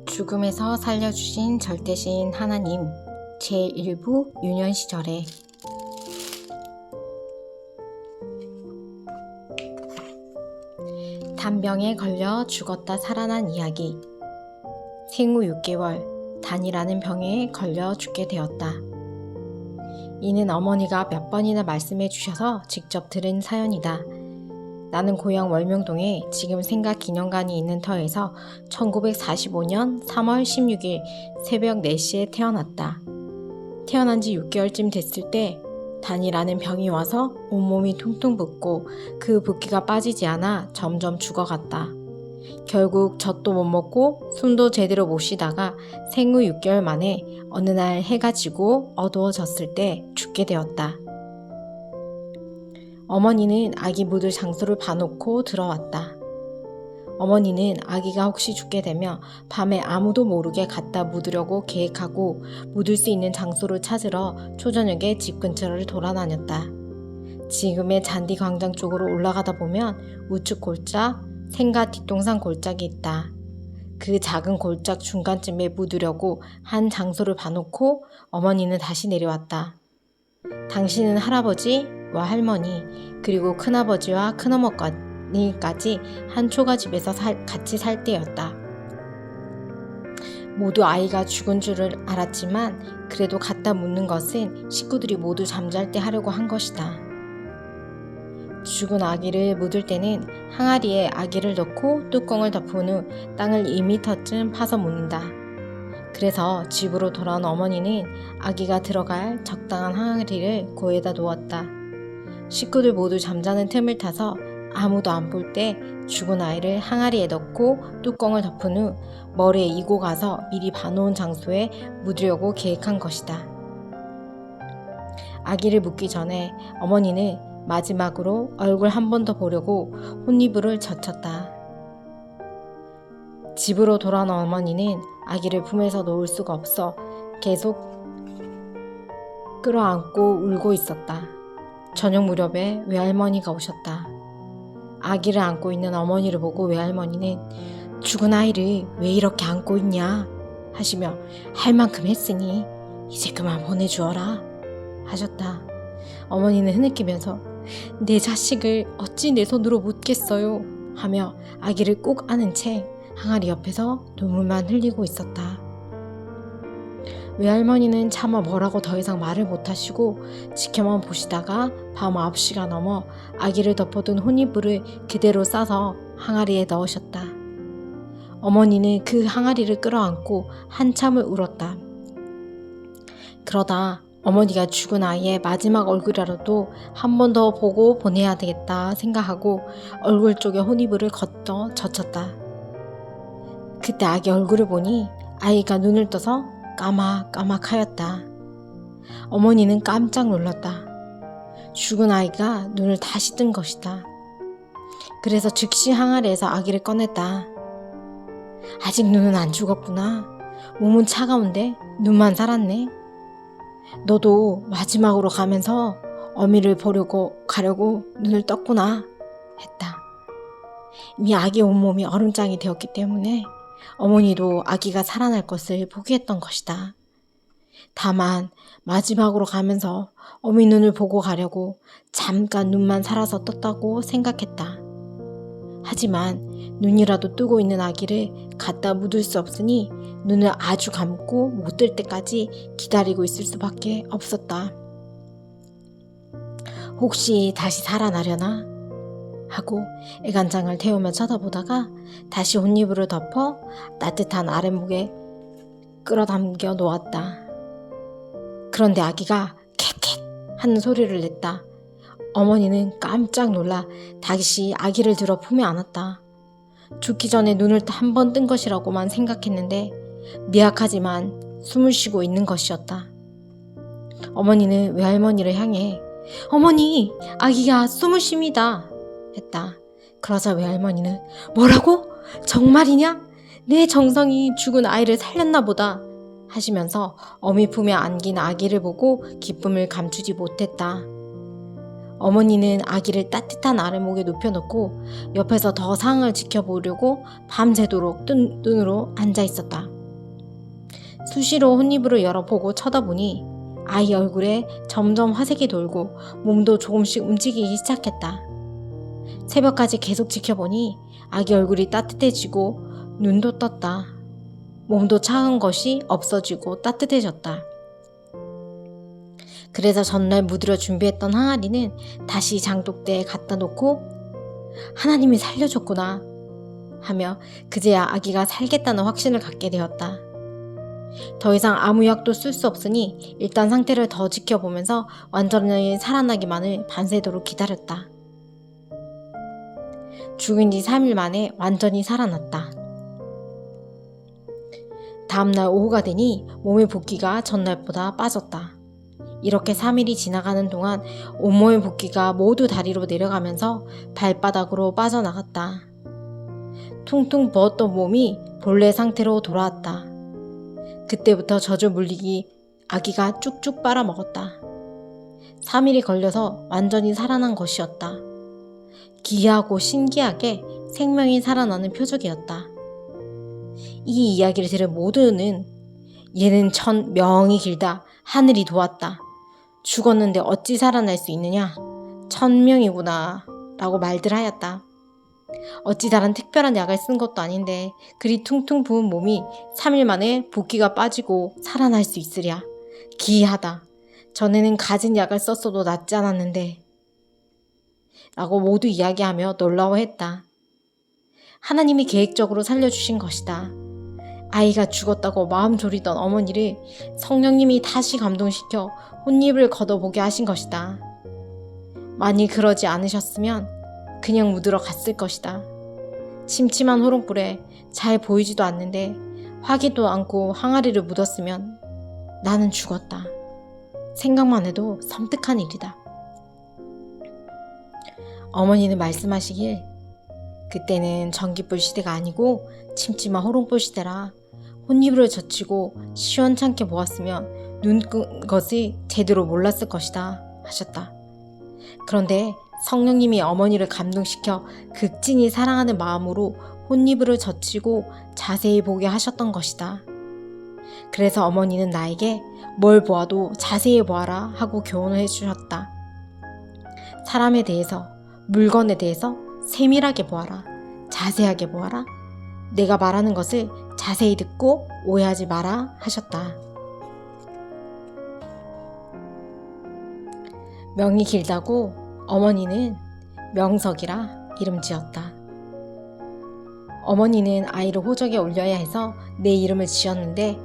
죽음에서 살려주신 절대신 하나님. 제1부 유년시절에 단병에 걸려 죽었다 살아난 이야기. 생후 6개월 단이라는 병에 걸려 죽게 되었다. 이는 어머니가 몇 번이나 말씀해 주셔서 직접 들은 사연이다. 나는 고향 월명동에 지금 생각기념관이 있는 터에서 1945년 3월 16일 새벽 4시에 태어났다. 태어난 지 6개월쯤 됐을 때 단이라는 병이 와서 온몸이 퉁퉁 붓고 그 붓기가 빠지지 않아 점점 죽어갔다. 결국 젖도 못 먹고 숨도 제대로 못 쉬다가 생후 6개월 만에 어느 날 해가 지고 어두워졌을 때 죽게 되었다. 어머니는 아기 묻을 장소를 봐놓고 들어왔다. 어머니는 아기가 혹시 죽게 되면 밤에 아무도 모르게 갖다 묻으려고 계획하고 묻을 수 있는 장소를 찾으러 초저녁에 집 근처를 돌아다녔다. 지금의 잔디광장 쪽으로 올라가다 보면 우측 골짝, 생가 뒷동산 골짝이 있다. 그 작은 골짝 중간쯤에 묻으려고 한 장소를 봐놓고 어머니는 다시 내려왔다. 당신은 할아버지와 할머니 그리고 큰아버지와 큰어머니까지 한 초가집에서 같이 살 때였다. 모두 아이가 죽은 줄을 알았지만 그래도 갖다 묻는 것은 식구들이 모두 잠잘 때 하려고 한 것이다. 죽은 아기를 묻을 때는 항아리에 아기를 넣고 뚜껑을 덮은 후 땅을 2m쯤 파서 묻는다. 그래서 집으로 돌아온 어머니는 아기가 들어갈 적당한 항아리를 고에다 놓았다. 식구들 모두 잠자는 틈을 타서 아무도 안 볼 때 죽은 아이를 항아리에 넣고 뚜껑을 덮은 후 머리에 이고 가서 미리 봐놓은 장소에 묻으려고 계획한 것이다. 아기를 묻기 전에 어머니는 마지막으로 얼굴 한 번 더 보려고 혼이불을 젖혔다. 집으로 돌아온 어머니는 아기를 품에서 놓을 수가 없어 계속 끌어안고 울고 있었다. 저녁 무렵에 외할머니가 오셨다. 아기를 안고 있는 어머니를 보고 외할머니는 죽은 아이를 왜 이렇게 안고 있냐 하시며 할 만큼 했으니 이제 그만 보내주어라 하셨다. 어머니는 흐느끼면서 내 자식을 어찌 내 손으로 묻겠어요 하며 아기를 꼭 안은 채 항아리 옆에서 눈물만 흘리고 있었다. 외할머니는 차마 뭐라고 더 이상 말을 못하시고 지켜만 보시다가 밤 9시가 넘어 아기를 덮어둔 혼이불을 그대로 싸서 항아리에 넣으셨다. 어머니는 그 항아리를 끌어안고 한참을 울었다. 그러다 어머니가 죽은 아이의 마지막 얼굴이라도 한 번 더 보고 보내야 되겠다 생각하고 얼굴 쪽에 혼이불을 걷어 젖혔다. 그때 아기 얼굴을 보니 아이가 눈을 떠서 까맣까맣하였다. 어머니는 깜짝 놀랐다. 죽은 아이가 눈을 다시 뜬 것이다. 그래서 즉시 항아리에서 아기를 꺼냈다. 아직 눈은 안 죽었구나. 몸은 차가운데 눈만 살았네. 너도 마지막으로 가면서 어미를 보려고 가려고 눈을 떴구나 했다. 이미 아기 온몸이 얼음장이 되었기 때문에 어머니도 아기가 살아날 것을 포기했던 것이다. 다만 마지막으로 가면서 어미 눈을 보고 가려고 잠깐 눈만 살아서 떴다고 생각했다. 하지만 눈이라도 뜨고 있는 아기를 갖다 묻을 수 없으니 눈을 아주 감고 못 뜰 때까지 기다리고 있을 수밖에 없었다. 혹시 다시 살아나려나? 하고 애간장을 태우며 쳐다보다가 다시 혼이불을 덮어 따뜻한 아랫목에 끌어당겨 놓았다. 그런데 아기가 캣캣 하는 소리를 냈다. 어머니는 깜짝 놀라 다시 아기를 들어 품에 안았다. 죽기 전에 눈을 한 번 뜬 것이라고만 생각했는데 미약하지만 숨을 쉬고 있는 것이었다. 어머니는 외할머니를 향해 어머니, 아기가 숨을 쉽니다 했다. 그러자 외할머니는 뭐라고? 정말이냐? 내 정성이 죽은 아이를 살렸나 보다 하시면서 어미 품에 안긴 아기를 보고 기쁨을 감추지 못했다. 어머니는 아기를 따뜻한 아래목에 눕혀놓고 옆에서 더 상황을 지켜보려고 밤새도록 눈으로 앉아 있었다. 수시로 혼입으로 열어보고 쳐다보니 아이 얼굴에 점점 화색이 돌고 몸도 조금씩 움직이기 시작했다. 새벽까지 계속 지켜보니 아기 얼굴이 따뜻해지고 눈도 떴다. 몸도 차가운 것이 없어지고 따뜻해졌다. 그래서 전날 묻으려 준비했던 항아리는 다시 장독대에 갖다 놓고 하나님이 살려줬구나 하며 그제야 아기가 살겠다는 확신을 갖게 되었다. 더 이상 아무 약도 쓸 수 없으니 일단 상태를 더 지켜보면서 완전히 살아나기만을 밤새도록 기다렸다. 죽은 지 3일 만에 완전히 살아났다. 다음날 오후가 되니 몸의 붓기가 전날보다 빠졌다. 이렇게 3일이 지나가는 동안 온몸의 붓기가 모두 다리로 내려가면서 발바닥으로 빠져나갔다. 퉁퉁 부었던 몸이 본래 상태로 돌아왔다. 그때부터 젖을 물리기 아기가 쭉쭉 빨아먹었다. 3일이 걸려서 완전히 살아난 것이었다. 기이하고 신기하게 생명이 살아나는 표적이었다. 이 이야기를 들은 모두는 얘는 천 명이 길다. 하늘이 도왔다. 죽었는데 어찌 살아날 수 있느냐? 천명이구나 라고 말들 하였다. 어찌 다른 특별한 약을 쓴 것도 아닌데 그리 퉁퉁 부은 몸이 3일 만에 붓기가 빠지고 살아날 수 있으랴. 기이하다. 전에는 가진 약을 썼어도 낫지 않았는데 라고 모두 이야기하며 놀라워했다. 하나님이 계획적으로 살려주신 것이다. 아이가 죽었다고 마음 졸이던 어머니를 성령님이 다시 감동시켜 혼입을 걷어보게 하신 것이다. 만일 그러지 않으셨으면 그냥 묻으러 갔을 것이다. 침침한 호롱불에 잘 보이지도 않는데 화기도 않고 항아리를 묻었으면 나는 죽었다. 생각만 해도 섬뜩한 일이다. 어머니는 말씀하시길 그때는 전기불 시대가 아니고 침침한 호롱불 시대라 혼이불을 젖히고 시원찮게 보았으면 눈 끈 것을 제대로 몰랐을 것이다 하셨다. 그런데 성령님이 어머니를 감동시켜 극진히 사랑하는 마음으로 혼이불을 젖히고 자세히 보게 하셨던 것이다. 그래서 어머니는 나에게 뭘 보아도 자세히 보아라 하고 교훈을 해주셨다. 사람에 대해서, 물건에 대해서 세밀하게 보아라. 자세하게 보아라. 내가 말하는 것을 자세히 듣고 오해하지 마라 하셨다. 명이 길다고 어머니는 명석이라 이름 지었다. 어머니는 아이를 호적에 올려야 해서 내 이름을 지었는데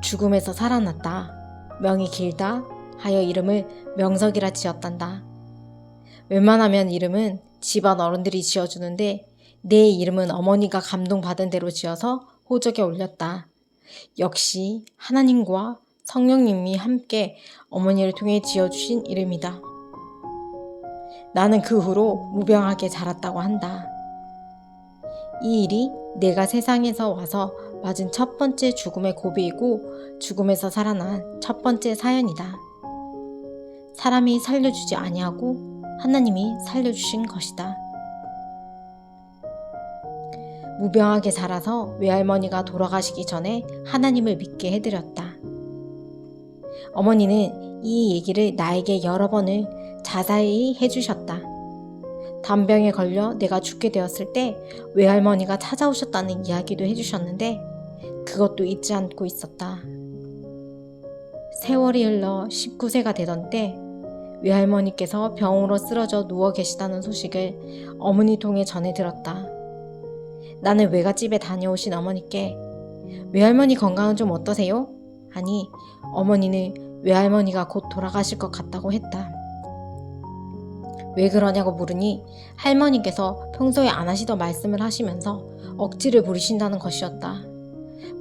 죽음에서 살아났다. 명이 길다 하여 이름을 명석이라 지었단다. 웬만하면 이름은 집안 어른들이 지어주는데 내 이름은 어머니가 감동받은 대로 지어서 호적에 올렸다. 역시 하나님과 성령님이 함께 어머니를 통해 지어주신 이름이다. 나는 그 후로 무병하게 자랐다고 한다. 이 일이 내가 세상에서 와서 맞은 첫 번째 죽음의 고비이고 죽음에서 살아난 첫 번째 사연이다. 사람이 살려주지 아니하고 하나님이 살려주신 것이다. 무병하게 자라서 외할머니가 돌아가시기 전에 하나님을 믿게 해드렸다. 어머니는 이 얘기를 나에게 여러 번을 자세히 해주셨다. 단병에 걸려 내가 죽게 되었을 때 외할머니가 찾아오셨다는 이야기도 해주셨는데 그것도 잊지 않고 있었다. 세월이 흘러 19세가 되던 때 외할머니께서 병으로 쓰러져 누워 계시다는 소식을 어머니 통해 전해 들었다. 나는 외갓집에 다녀오신 어머니께 외할머니 건강은 좀 어떠세요? 하니 어머니는 외할머니가 곧 돌아가실 것 같다고 했다. 왜 그러냐고 물으니 할머니께서 평소에 안 하시던 말씀을 하시면서 억지를 부리신다는 것이었다.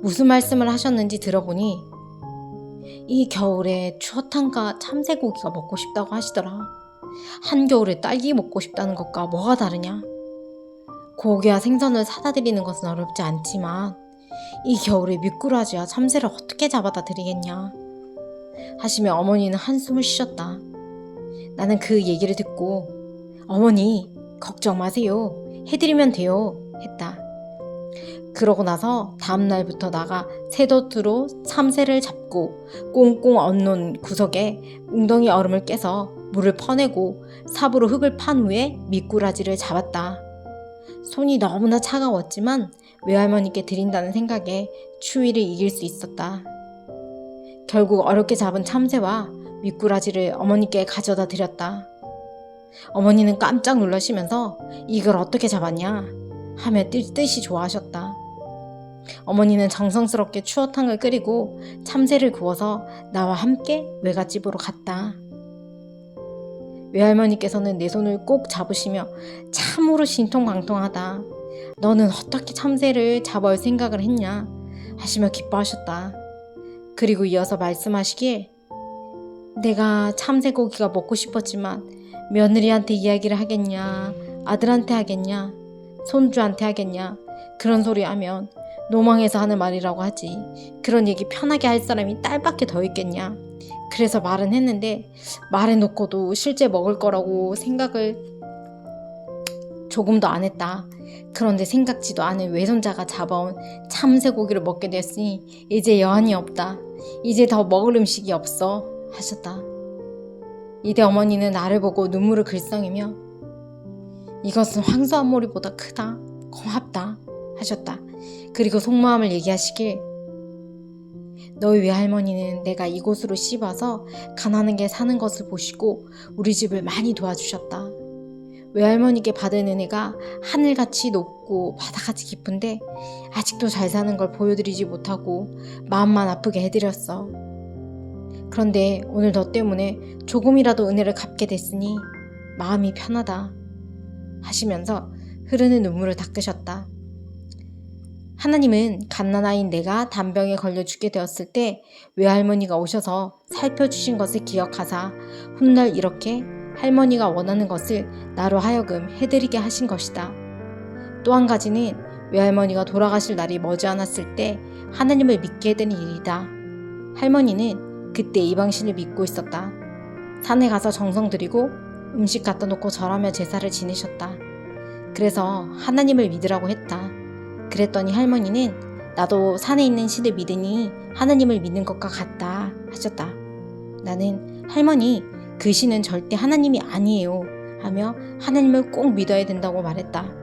무슨 말씀을 하셨는지 들어보니 이 겨울에 추어탕과 참새고기가 먹고 싶다고 하시더라. 한겨울에 딸기 먹고 싶다는 것과 뭐가 다르냐? 고기와 생선을 사다 드리는 것은 어렵지 않지만 이 겨울에 미꾸라지와 참새를 어떻게 잡아다 드리겠냐? 하시며 어머니는 한숨을 쉬셨다. 나는 그 얘기를 듣고 어머니 걱정 마세요. 해드리면 돼요. 했다. 그러고 나서 다음날부터 나가 새도트로 참새를 잡고 꽁꽁 얹는 구석에 웅덩이 얼음을 깨서 물을 퍼내고 삽으로 흙을 판 후에 미꾸라지를 잡았다. 손이 너무나 차가웠지만 외할머니께 드린다는 생각에 추위를 이길 수 있었다. 결국 어렵게 잡은 참새와 미꾸라지를 어머니께 가져다 드렸다. 어머니는 깜짝 놀라시면서 이걸 어떻게 잡았냐 하며 뜻이 좋아하셨다. 어머니는 정성스럽게 추어탕을 끓이고 참새를 구워서 나와 함께 외갓집으로 갔다. 외할머니께서는 내 손을 꼭 잡으시며 참으로 신통방통하다. 너는 어떻게 참새를 잡아올 생각을 했냐 하시며 기뻐하셨다. 그리고 이어서 말씀하시길 내가 참새고기가 먹고 싶었지만 며느리한테 이야기를 하겠냐, 아들한테 하겠냐, 손주한테 하겠냐 그런 소리 하면 노망해서 하는 말이라고 하지. 그런 얘기 편하게 할 사람이 딸밖에 더 있겠냐. 그래서 말은 했는데 말해놓고도 실제 먹을 거라고 생각을 조금도 안 했다. 그런데 생각지도 않은 외손자가 잡아온 참새고기를 먹게 됐으니 이제 여한이 없다. 이제 더 먹을 음식이 없어 하셨다. 이때 어머니는 나를 보고 눈물을 글썽이며 이것은 황소한 모리보다 크다. 고맙다 하셨다. 그리고 속마음을 얘기하시길 너희 외할머니는 내가 이곳으로 씹어서 가난하게 사는 것을 보시고 우리 집을 많이 도와주셨다. 외할머니께 받은 은혜가 하늘같이 높고 바다같이 깊은데 아직도 잘 사는 걸 보여드리지 못하고 마음만 아프게 해드렸어. 그런데 오늘 너 때문에 조금이라도 은혜를 갚게 됐으니 마음이 편하다 하시면서 흐르는 눈물을 닦으셨다. 하나님은 갓난아이인 내가 단병에 걸려 죽게 되었을 때 외할머니가 오셔서 살펴주신 것을 기억하사 훗날 이렇게 할머니가 원하는 것을 나로 하여금 해드리게 하신 것이다. 또 한 가지는 외할머니가 돌아가실 날이 머지않았을 때 하나님을 믿게 되는 일이다. 할머니는 그때 이방신을 믿고 있었다. 산에 가서 정성 들이고 음식 갖다 놓고 절하며 제사를 지내셨다. 그래서 하나님을 믿으라고 했다. 그랬더니 할머니는 나도 산에 있는 신을 믿으니 하나님을 믿는 것과 같다 하셨다. 나는 할머니 그 신은 절대 하나님이 아니에요 하며 하나님을 꼭 믿어야 된다고 말했다.